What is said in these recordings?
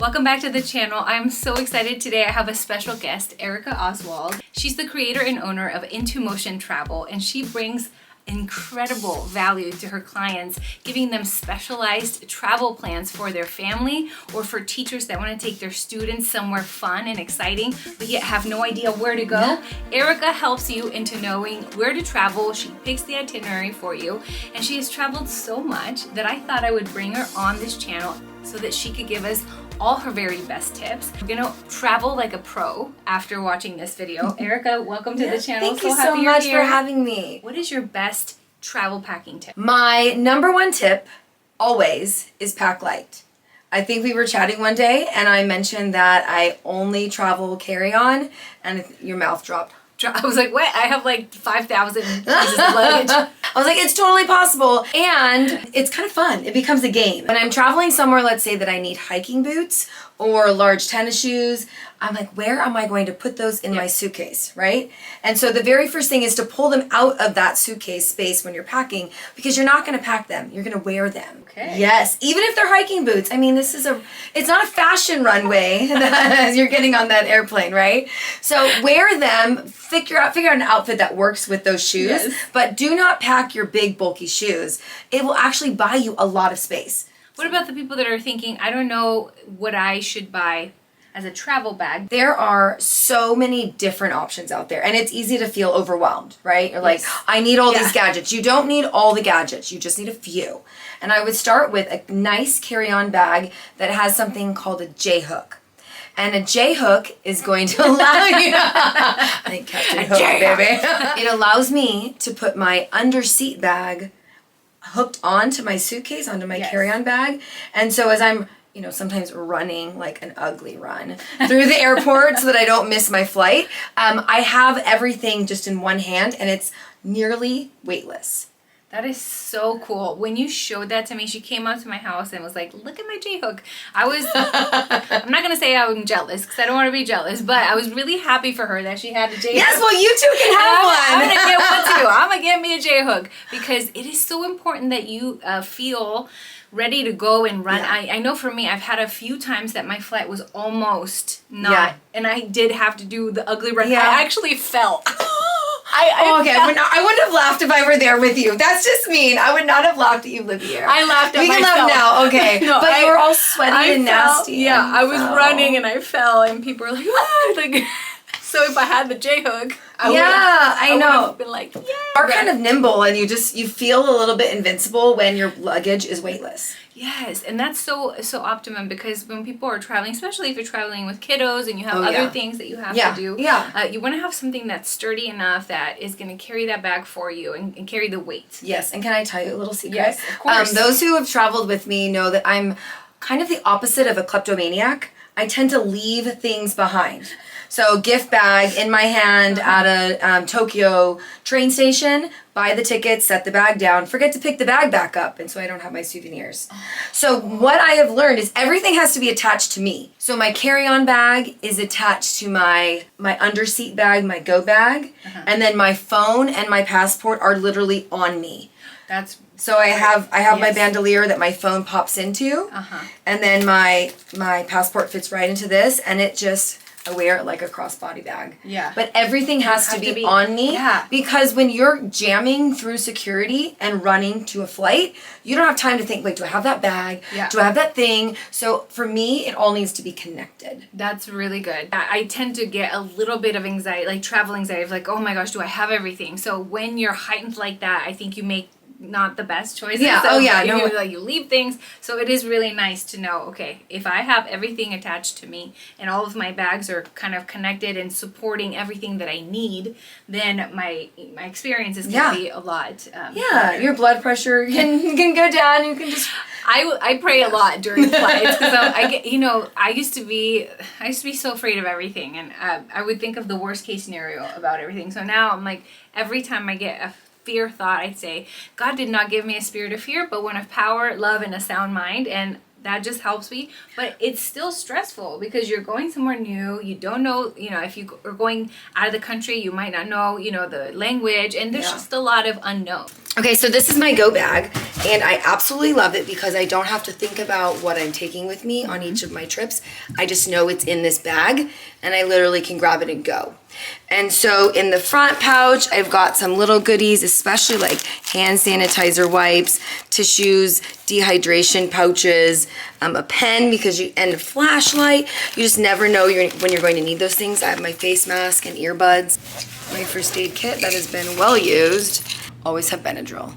Welcome back to the channel. I'm so excited today. I have a special guest, Erica Oswald. She's the creator and owner of intoMOTION Travel, and she brings incredible value to her clients, giving them specialized travel plans for their family or for teachers that want to take their students somewhere fun and exciting but yet have no idea where to go. Erica helps you into knowing where to travel. She picks the itinerary for you, and she has traveled so much that I thought I would bring her on this channel so that she could give us all her very best tips. We're gonna travel like a pro after watching this video. Erica, welcome to the channel. Thank you so much for having me. What is your best travel packing tip? My number one tip always is pack light. I think we were chatting one day and I mentioned that I only travel carry-on, and your mouth dropped. I was like, what? I have like 5,000 pieces of luggage. I was like, it's totally possible. And it's kind of fun. It becomes a game. When I'm traveling somewhere, let's say that I need hiking boots or large tennis shoes, I'm like, where am I going to put those in my suitcase, right? And so the very first thing is to pull them out of that suitcase space when you're packing, because you're not going to pack them. You're going to wear them. Okay. Yes. Even if they're hiking boots. I mean, it's not a fashion runway as you're getting on that airplane, right? So wear them, figure out an outfit that works with those shoes, but do not pack your big bulky shoes. It will actually buy you a lot of space. What about the people that are thinking, I don't know what I should buy as a travel bag? There are so many different options out there, and it's easy to feel overwhelmed, right? You're like, I need all these gadgets. You don't need all the gadgets. You just need a few. And I would start with a nice carry-on bag that has something called a J-hook. And a J-hook is going to allow you I think Captain Hook, baby. It allows me to put my under-seat bag hooked onto my suitcase, onto my carry-on bag. And so as I'm sometimes running like an ugly run through the airport so that I don't miss my flight, I have everything just in one hand, and it's nearly weightless. That is so cool. When you showed that to me, she came up to my house and was like, look at my J-hook. I'm not going to say I'm jealous because I don't want to be jealous, but I was really happy for her that she had a J-hook. Yes, well, you two can have one. I'm going to get one too. I'm going to get me a J-hook because it is so important that you feel ready to go and run. I know for me, I've had a few times that my flight was almost not, and I did have to do the ugly run. I actually fell. I wouldn't have laughed if I were there with you. That's just mean. I would not have laughed at you, Livia. I laughed at myself. We can laugh now, okay. No, but you were all sweaty and nasty. Yeah, I was running and I fell, and people were like, ah! Like, so if I had the J-hook, I would have been like, yeah. Are kind of nimble, and you feel a little bit invincible when your luggage is weightless. Yes, and that's so optimum, because when people are traveling, especially if you're traveling with kiddos and you have other things that you have to do, you want to have something that's sturdy enough that is going to carry that bag for you and carry the weight. Yes, and can I tell you a little secret? Yes, of course. Those who have traveled with me know that I'm kind of the opposite of a kleptomaniac. I tend to leave things behind. So gift bag in my hand at a Tokyo train station, buy the tickets, set the bag down, forget to pick the bag back up, and so I don't have my souvenirs. So what I have learned is everything has to be attached to me. So my carry-on bag is attached to my underseat bag, my go bag, and then my phone and my passport are literally on me. So I have my bandolier that my phone pops into, and then my passport fits right into this, and I wear it like a crossbody bag. Yeah. But everything has to be on me, because when you're jamming through security and running to a flight, you don't have time to think, wait, do I have that bag? Do I have that thing? So for me, it all needs to be connected. That's really good. I tend to get a little bit of anxiety, like travel anxiety, of like, oh my gosh, do I have everything? So when you're heightened like that, I think you make not the best choices. You leave things. So it is really nice to know, okay, if I have everything attached to me and all of my bags are kind of connected and supporting everything that I need, then my experience is going to be a lot better. Your blood pressure can go down. You can just I pray a lot during flights, because I used to be so afraid of everything, and I would think of the worst case scenario about everything. So now I'm like, every time I get a fear thought, I'd say, God did not give me a spirit of fear, but one of power, love, and a sound mind. And that just helps me. But it's still stressful because you're going somewhere new. You don't know, if you are going out of the country, you might not know, the language, and there's just a lot of unknown. Okay, so this is my go bag, and I absolutely love it because I don't have to think about what I'm taking with me on each of my trips. I just know it's in this bag, and I literally can grab it and go. And so in the front pouch, I've got some little goodies, especially like hand sanitizer wipes, tissues, dehydration pouches, a pen and a flashlight. You just never know when you're going to need those things. I have my face mask and earbuds. My first aid kit that has been well used. Always have Benadryl.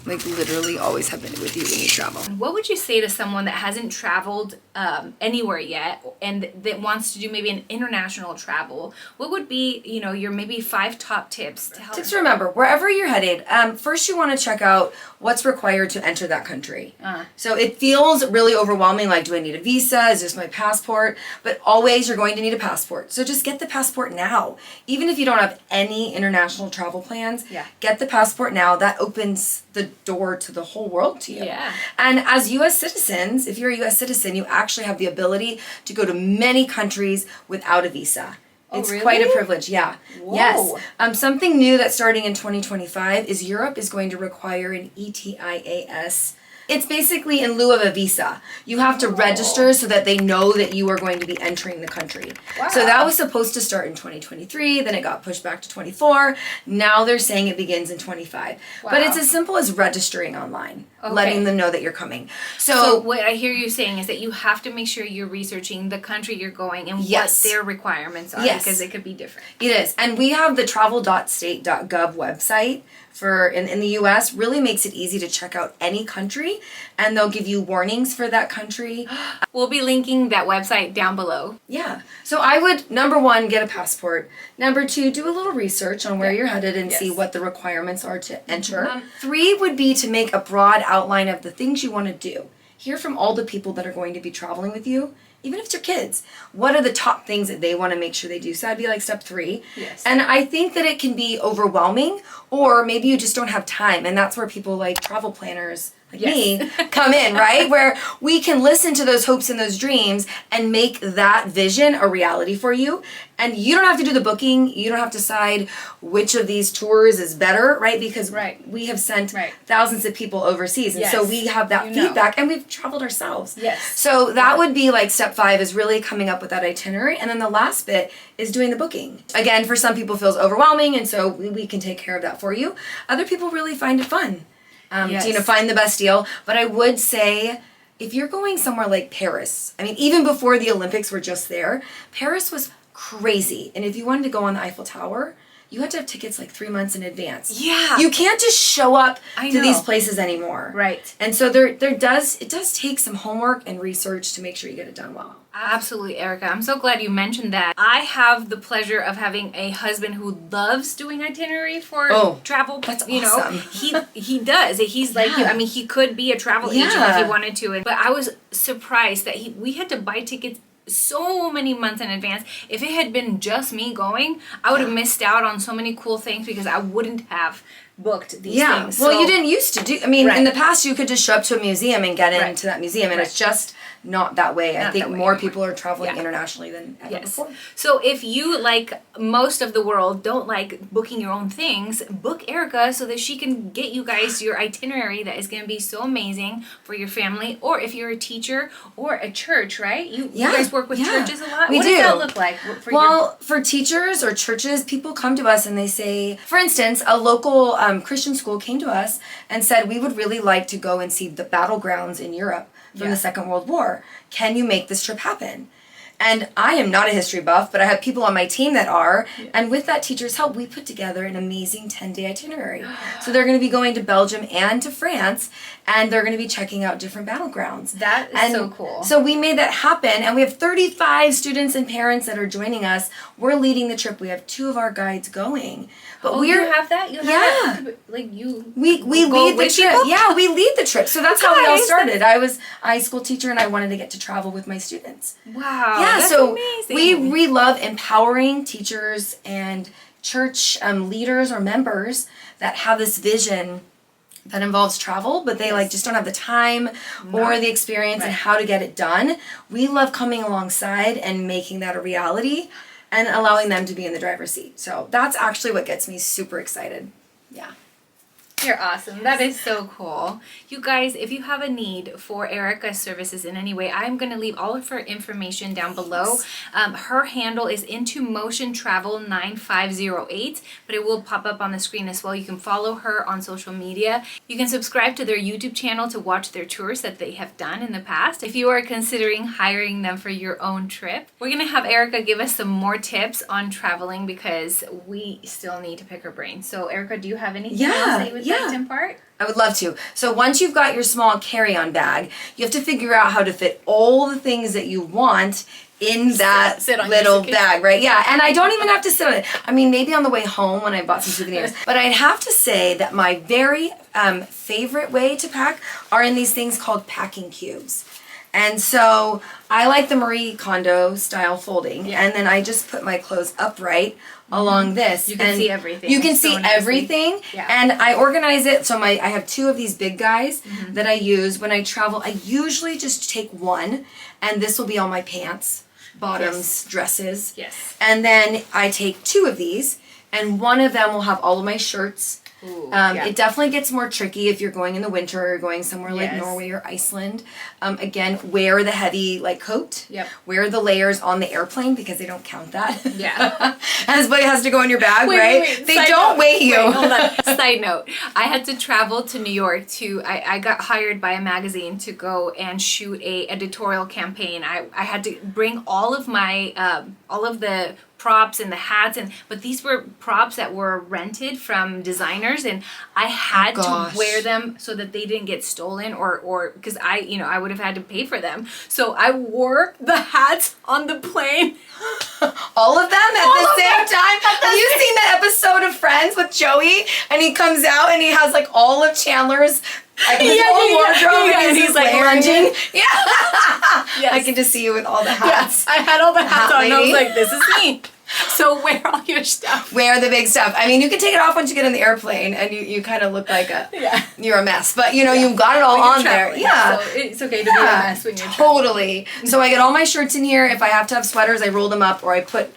Like literally always have been with you when you travel. What would you say to someone that hasn't traveled anywhere yet and that wants to do maybe an international travel? What would be, your maybe 5 top tips to help? Tips to remember, wherever you're headed, first you want to check out what's required to enter that country. So it feels really overwhelming, like do I need a visa? Is this my passport? But always you're going to need a passport. So just get the passport now. Even if you don't have any international travel plans, get the passport now. That opens the door to the whole world to you. Yeah. And as U.S. citizens, if you're a U.S. citizen, you actually have the ability to go to many countries without a visa. It's really? quite a privilege, yeah. Whoa. Yes. Something new that's starting in 2025 is Europe is going to require an ETIAS. It's basically in lieu of a visa. You have to register so that they know that you are going to be entering the country. Wow. So that was supposed to start in 2023, then it got pushed back to 24. Now they're saying it begins in 25. Wow. But it's as simple as registering online, letting them know that you're coming. So what I hear you saying is that you have to make sure you're researching the country you're going and what their requirements are because it could be different. It is. And we have the travel.state.gov website in the US. Really makes it easy to check out any country, and they'll give you warnings for that country. We'll be linking that website down below. Yeah. So I would, number 1, get a passport. Number 2, do a little research on where you're headed and see what the requirements are to enter. 3 would be to make a broad outline of the things you want to do. Hear from all the people that are going to be traveling with you. Even if it's your kids, what are the top things that they want to make sure they do? So that'd be like step 3. Yes. And I think that it can be overwhelming, or maybe you just don't have time. And that's where people like travel planners like me come in, right? Where we can listen to those hopes and those dreams and make that vision a reality for you. And you don't have to do the booking. You don't have to decide which of these tours is better, right? Because we have sent thousands of people overseas. And so we have that feedback and we've traveled ourselves. Yes. So that would be like step 5 is really coming up with that itinerary. And then the last bit is doing the booking. Again, for some people it feels overwhelming. And so we can take care of that for you. Other people really find it fun. To find the best deal. But I would say if you're going somewhere like Paris, I mean, even before the Olympics were just there, Paris was crazy. And if you wanted to go on the Eiffel Tower, you had to have tickets like 3 months in advance. Yeah. You can't just show up to these places anymore. Right. And so it does take some homework and research to make sure you get it done well. Absolutely, Erica. I'm so glad you mentioned that. I have the pleasure of having a husband who loves doing itinerary for travel. That's awesome. He does. He's like you. I mean, he could be a travel agent if he wanted to. But I was surprised that we had to buy tickets so many months in advance. If it had been just me going, I would have missed out on so many cool things because I wouldn't have booked these things. Well, you didn't used to do. I mean, in the past, you could just show up to a museum and get into that museum, and it's just not that way. I think more people are traveling internationally than ever before. So if you, like most of the world, don't like booking your own things, book Erica so that she can get you guys your itinerary that is going to be so amazing for your family. Or if you're a teacher or a church, right? You guys work with churches a lot? We what do. does that look like? For teachers or churches, people come to us and they say, for instance, a local Christian school came to us and said, we would really like to go and see the battlegrounds in Europe from the Second World War. Can you make this trip happen? And I am not a history buff, but I have people on my team that are. And with that teacher's help, we put together an amazing 10-day itinerary. So they're going to be going to Belgium and to France, and they're going to be checking out different battlegrounds. That is so cool. So we made that happen, and we have 35 students and parents that are joining us. We're leading the trip. We have 2 of our guides going. But you have that? You have that? Like we lead the trip. People? Yeah, we lead the trip. So that's how we all started. I was a high school teacher, and I wanted to get to travel with my students. Wow. Yeah, that's so amazing. we love empowering teachers and church leaders or members that have this vision that involves travel, but they like just don't have the time or the experience and how to get it done. We love coming alongside and making that a reality and allowing them to be in the driver's seat. So that's actually what gets me super excited. Yeah. You're awesome. That is so cool. You guys, if you have a need for Erica's services in any way, I'm going to leave all of her information down below. Her handle is intoMOTION Travel 9508, but it will pop up on the screen as well. You can follow her on social media. You can subscribe to their YouTube channel to watch their tours that they have done in the past. If you are considering hiring them for your own trip, we're going to have Erica give us some more tips on traveling because we still need to pick her brain. So Erica, do you have anything else that you would like to impart? I would love to. So once you've got your small carry-on bag, you have to figure out how to fit all the things that you want in that little bag, right? Yeah, and I don't even have to sit on it. I mean, maybe on the way home when I bought some souvenirs. But I'd have to say that my very favorite way to pack are in these things called packing cubes. And so I like the Marie Kondo style folding, and then I just put my clothes upright along this. You can see everything. You can see everything, and I organize it. So I have two of these big guys that I use when I travel. I usually just take one, and this will be all my pants, bottoms, dresses. Yes. And then I take two of these, and one of them will have all of my shirts. It definitely gets more tricky if you're going in the winter or going somewhere like Norway or Iceland. Again, wear the heavy like coat. Wear the layers on the airplane because they don't count that. Everybody has to go in your bag, right? They don't weigh you. Hold on. Side note, I had to travel to New York I got hired by a magazine to go and shoot a editorial campaign. I had to bring all of my, all of the props and the hats, but these were props that were rented from designers, and I had to wear them so that they didn't get stolen or because I would have had to pay for them. So I wore the hats on the plane. All of them at the same time? Have you seen that episode of Friends with Joey? And he comes out and he has like all of Chandler's his whole wardrobe and he's like lunging. I can just see you with all the hats. I had all the hats on and I was like, this is me. So wear all your stuff. Wear the big stuff. I mean, you can take it off once you get in the airplane and you kind of look like you're a mess. But you know, you've got it all on there. So it's okay to be a mess when you're totally. So I get all my shirts in here. If I have to have sweaters, I roll them up or I put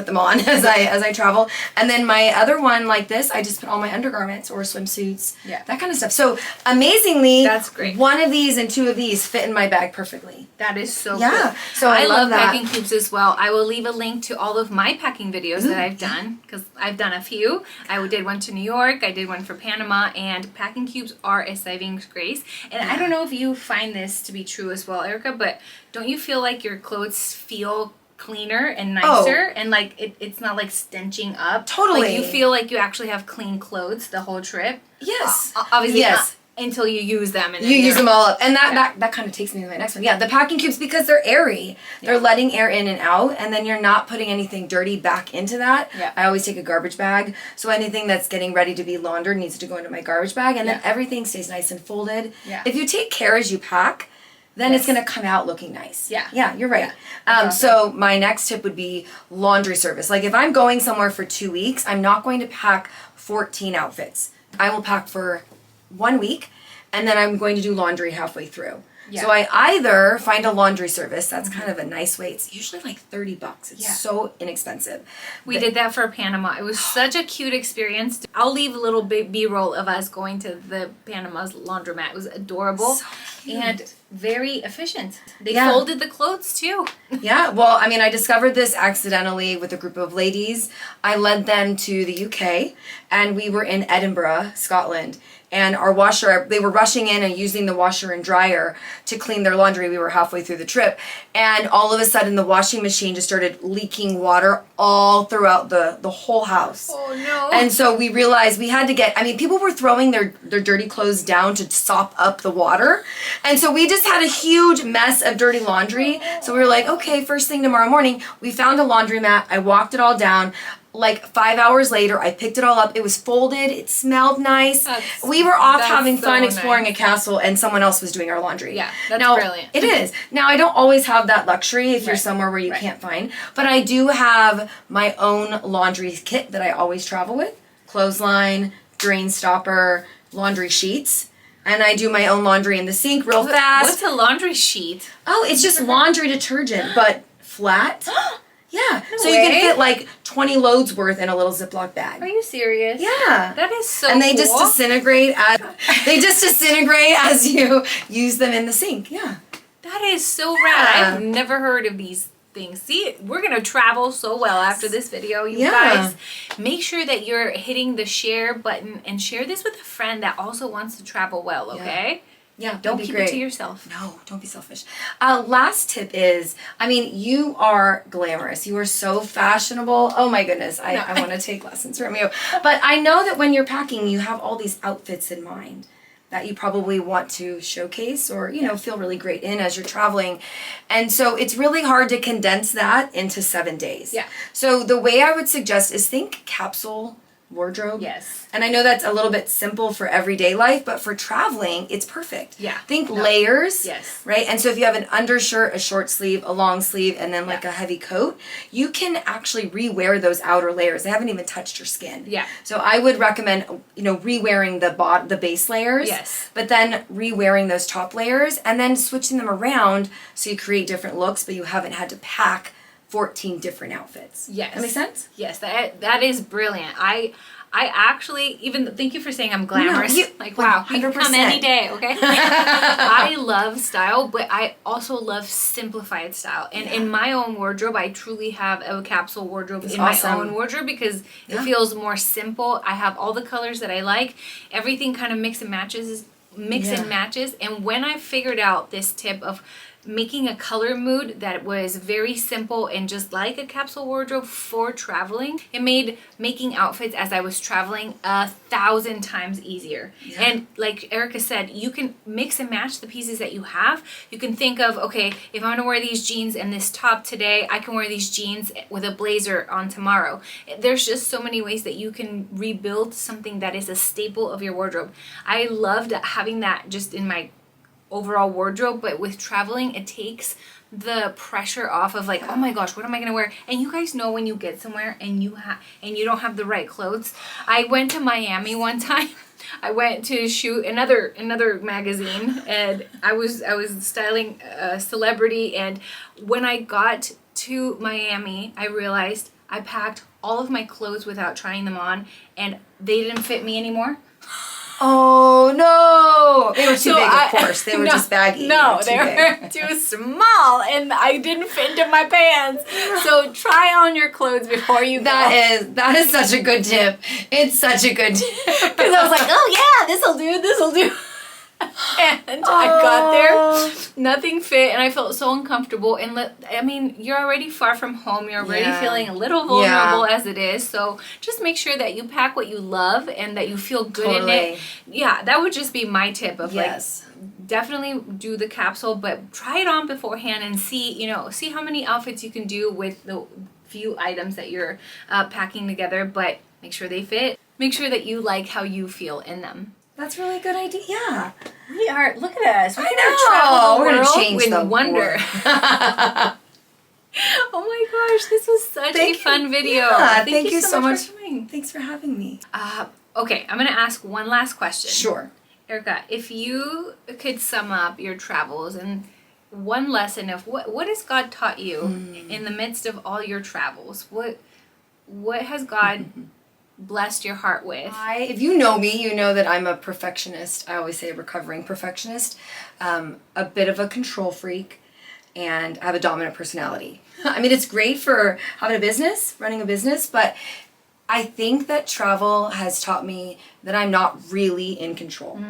them on as I travel. And then my other one like this, I just put all my undergarments or swimsuits, that kind of stuff. So amazingly, that's great. One of these and two of these fit in my bag perfectly. That is so cool. So I love packing cubes as well. I will leave a link to all of my packing videos that I've done because I've done a few. I did one to New York, I did one for Panama, and packing cubes are a saving grace. And I don't know if you find this to be true as well, Erica, but don't you feel like your clothes feel cleaner and nicer and like it's not like stenching up? Totally. Like you feel like you actually have clean clothes the whole trip? Yes. Obviously not until you use them. And you use them all up. And that kind of takes me to my next one. Yeah, the packing cubes, because they're airy. They're letting air in and out, and then you're not putting anything dirty back into that. I always take a garbage bag. So anything that's getting ready to be laundered needs to go into my garbage bag, and then everything stays nice and folded. If you take care as you pack, then it's going to come out looking nice. Yeah, you're right. So my next tip would be laundry service. Like if I'm going somewhere for 2 weeks, I'm not going to pack 14 outfits. I will pack for 1 week, and then I'm going to do laundry halfway through. So I either find a laundry service, that's kind of a nice way. It's usually like $30. It's so inexpensive. We did that for Panama. It was such a cute experience. I'll leave a little B-roll of us going to the Panama's laundromat. It was adorable. So cute. And very efficient. They folded the clothes too. Well, I mean, I discovered this accidentally with a group of ladies. I led them to the UK, and we were in Edinburgh, Scotland. And our washer, they were rushing in and using the washer and dryer to clean their laundry. We were halfway through the trip. And all of a sudden, the washing machine just started leaking water all throughout the whole house. Oh, no. And so we realized we had to get, I mean, people were throwing their dirty clothes down to sop up the water. And so we just had a huge mess of dirty laundry. So we were like, okay, first thing tomorrow morning, we found a laundromat. I walked it all down. Like 5 hours later, I picked it all up. It was folded. It smelled nice. We were off having fun exploring a castle, and someone else was doing our laundry. That's brilliant. It is. Now, I don't always have that luxury if you're somewhere where you can't find, but I do have my own laundry kit that I always travel with. Clothesline, drain stopper, laundry sheets. And I do my own laundry in the sink real fast. What's a laundry sheet? Oh, it's just laundry detergent, but flat. Yeah. No so way. you can fit like 20 loads worth in a little Ziploc bag. Are you serious? Yeah. That is so And they cool. just disintegrate as you use them in the sink. Yeah. That is so rad. Yeah. I've never heard of these things. See, we're going to travel so well after this video. You Yeah. guys, make sure that you're hitting the share button and share this with a friend that also wants to travel well, okay? Yeah, Don't that'd be keep great. it to yourself. No, don't be selfish. Last tip is, I mean, you are glamorous. You are so fashionable. Oh my goodness, I want to take lessons from you. But I know that when you're packing, you have all these outfits in mind that you probably want to showcase or, you know, feel really great in as you're traveling. And so it's really hard to condense that into 7 days. Yeah. So the way I would suggest is think capsule wardrobe. Yes. And I know that's a little bit simple for everyday life, but for traveling, it's perfect. Yeah. Think layers. Yes. Right? And so if you have an undershirt, a short sleeve, a long sleeve, and then like a heavy coat, you can actually re-wear those outer layers. They haven't even touched your skin. Yeah. So I would recommend, you know, re-wearing the base layers. Yes. But then re-wearing those top layers and then switching them around so you create different looks, but you haven't had to pack 14 different outfits. Yes. That makes sense? Yes, that is brilliant. I actually, even thank you for saying I'm glamorous. No, like, wow, you can come any 100%. day, okay? I love style, but I also love simplified style. And in my own wardrobe, I truly have a capsule wardrobe in awesome. my own wardrobe because it feels more simple. I have all the colors that I like. Everything kind of mix and matches. And when I figured out this tip of making a color mood that was very simple and just like a capsule wardrobe for traveling, it made making outfits as I was traveling 1,000 times easier. Yeah. And like Erica said, you can mix and match the pieces that you have. You can think of, okay, if I want to wear these jeans and this top today, I can wear these jeans with a blazer on tomorrow. There's just so many ways that you can rebuild something that is a staple of your wardrobe. I loved having that just in my overall wardrobe, but with traveling, it takes the pressure off of like, oh my gosh, what am I gonna wear? And you guys know when you get somewhere and you don't have the right clothes. I went to Miami one time. I went to shoot another magazine, and I was styling a celebrity. And when I got to Miami, I realized I packed all of my clothes without trying them on, and they didn't fit me anymore. Oh no! They were too big, of course. They were just baggy. No, they were too small, and I didn't fit into my pants. So try on your clothes before you go. That is such a good tip. It's such a good tip. Because I was like, oh yeah, this'll do. And I got there, nothing fit, and I felt so uncomfortable. And I mean, you're already far from home. You're already feeling a little vulnerable as it is. So just make sure that you pack what you love and that you feel good in it. Yeah, that would just be my tip of like, definitely do the capsule, but try it on beforehand and see how many outfits you can do with the few items that you're packing together. But make sure they fit. Make sure that you like how you feel in them. That's really a good idea. Yeah. We are, look at us. We're going to change the wonder. Oh my gosh, this was such a fun video. Yeah, thank you so much. For coming. Thanks for having me. Okay, I'm going to ask one last question. Sure. Erica, if you could sum up your travels and one lesson of what has God taught you in the midst of all your travels? What has God blessed your heart with? If you know me, you know that I'm a perfectionist. I always say a recovering perfectionist, a bit of a control freak, and I have a dominant personality. I mean, it's great for having a business, running a business, but I think that travel has taught me that I'm not really in control,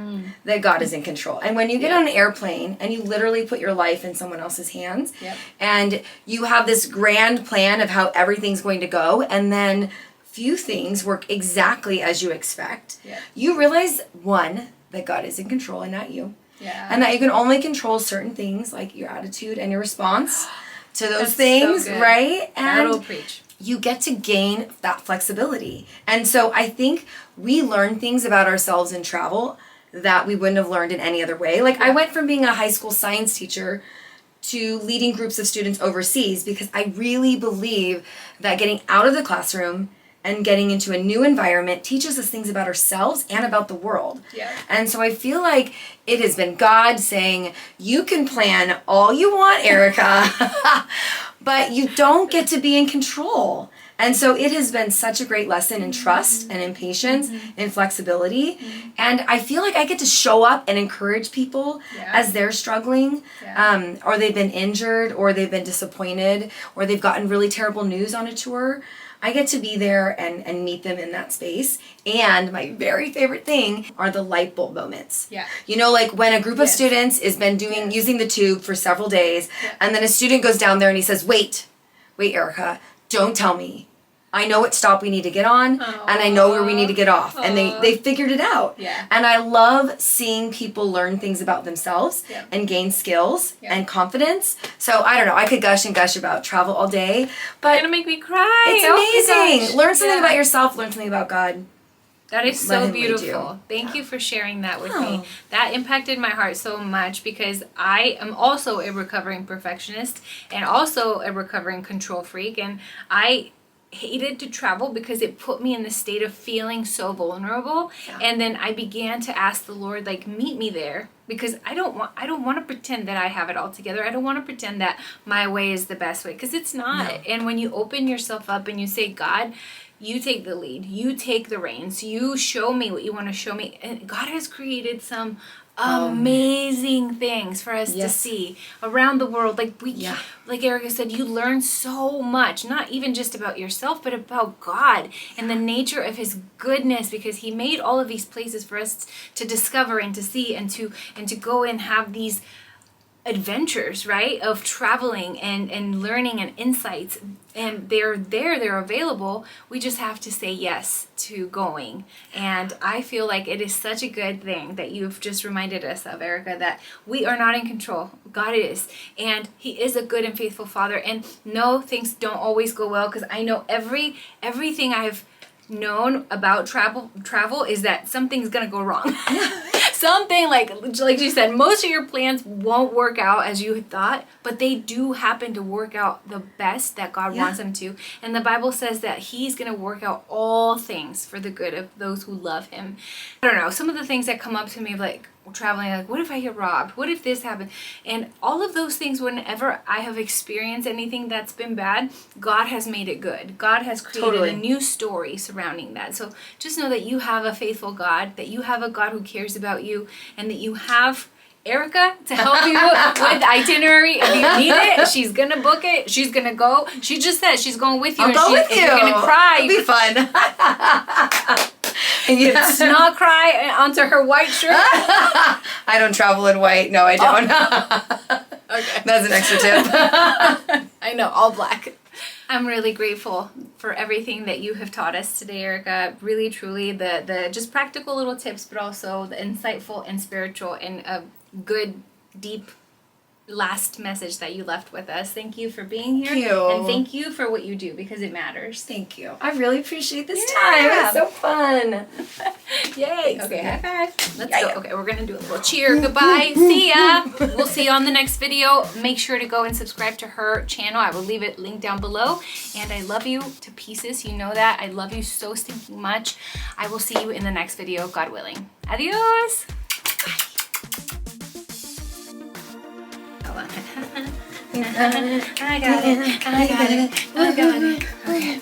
that God is in control. And when you get on an airplane and you literally put your life in someone else's hands, and you have this grand plan of how everything's going to go, and then few things work exactly as you expect, you realize, one, that God is in control and not you. And that you can only control certain things like your attitude and your response to those things, so right? And that'll preach. You get to gain that flexibility. And so I think we learn things about ourselves in travel that we wouldn't have learned in any other way. Like I went from being a high school science teacher to leading groups of students overseas because I really believe that getting out of the classroom and getting into a new environment teaches us things about ourselves and about the world. Yeah. And so I feel like it has been God saying, you can plan all you want, Erica, but you don't get to be in control. And so it has been such a great lesson in trust and in patience and flexibility. And I feel like I get to show up and encourage people as they're struggling, or they've been injured, or they've been disappointed, or they've gotten really terrible news on a tour. I get to be there and meet them in that space. And my very favorite thing are the light bulb moments. Yeah. You know, like when a group of students has been using the tube for several days, and then a student goes down there and he says, wait, Erica, don't tell me. I know what stop we need to get on, and I know where we need to get off. And they figured it out. Yeah. And I love seeing people learn things about themselves and gain skills and confidence. So I don't know, I could gush and gush about travel all day, but You're gonna make me cry. it's amazing. Learn something Yeah. about yourself, learn something about God. That is Let so him lead you. beautiful. Thank you for sharing that with me. Oh. That impacted my heart so much because I am also a recovering perfectionist and also a recovering control freak, and I hated to travel because it put me in the state of feeling so vulnerable. And then I began to ask the Lord, like, meet me there, because I don't want to pretend that I have it all together. I don't want to pretend that my way is the best way, because it's not. No. And when you open yourself up and you say, God, you take the lead, you take the reins, you show me what you want to show me. And God has created some amazing things for us to see around the world. Like like Erica said, you learn so much, not even just about yourself, but about God and the nature of his goodness, because he made all of these places for us to discover and to see and to go and have these adventures, right, of traveling and learning and insights, and they're available. We just have to say yes to going. And I feel like it is such a good thing that you've just reminded us of, Erica, that we are not in control. God is, and he is a good and faithful Father. And no, things don't always go well, because I know everything I've known about travel is that something's gonna go wrong. Something like you said, most of your plans won't work out as you had thought, but they do happen to work out the best that God wants them to. And the Bible says that he's going to work out all things for the good of those who love him. I don't know, some of the things that come up to me, like traveling, like, what if I get robbed? What if this happened? And all of those things, whenever I have experienced anything that's been bad, God has made it good. God has created a new story surrounding that. So just know that you have a faithful God, that you have a God who cares about you, and that you have Erica to help you with itinerary. If you need it, she's gonna book it. She's gonna go. She just said she's going with you. I'll go with you. You're gonna cry. It'll be fun. It's not cry onto her white shirt. I don't travel in white. No, I don't. Okay. That's an extra tip. I know, all black. I'm really grateful for everything that you have taught us today, Erica. Really, truly, the just practical little tips, but also the insightful and spiritual and a good, deep last message that you left with us. Thank you for being here. Thank you. And thank you for what you do, because it matters. Thank you. I really appreciate this time. It's so fun. Yay. Okay, high five. Let's go. Okay, we're going to do a little cheer. Goodbye. See ya. We'll see you on the next video. Make sure to go and subscribe to her channel. I will leave it linked down below. And I love you to pieces. You know that. I love you so stinking much. I will see you in the next video, God willing. Adios. I got it. I got it. I got it. Okay.